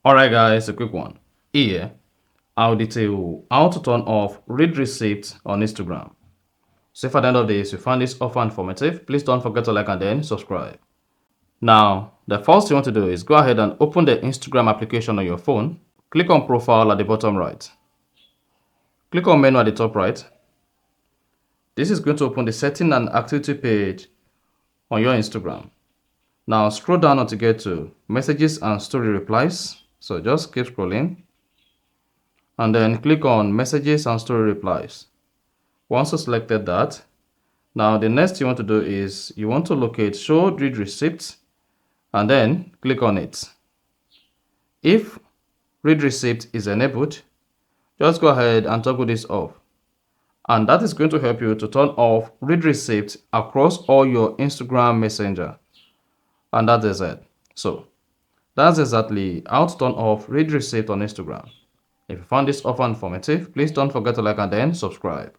Alright guys, a quick one. Here, I'll detail how to turn off read receipt on Instagram. So if at the end of this you find this offer informative, please don't forget to like and then subscribe. Now, the first thing you want to do is go ahead and open the Instagram application on your phone. Click on profile at the bottom right. Click on menu at the top right. This is going to open the setting and activity page on your Instagram. Now scroll down until you get to messages and story replies. So just keep scrolling and then click on messages and story replies. Once you selected that, now the next you want to do is you want to locate show read receipts and then click on it. If read receipt is enabled, just go ahead and toggle this off. And that is going to help you to turn off read receipt across all your Instagram messenger. And that is it. So that's exactly how to turn off read receipt on Instagram. If you found this offer informative, please don't forget to like and then subscribe.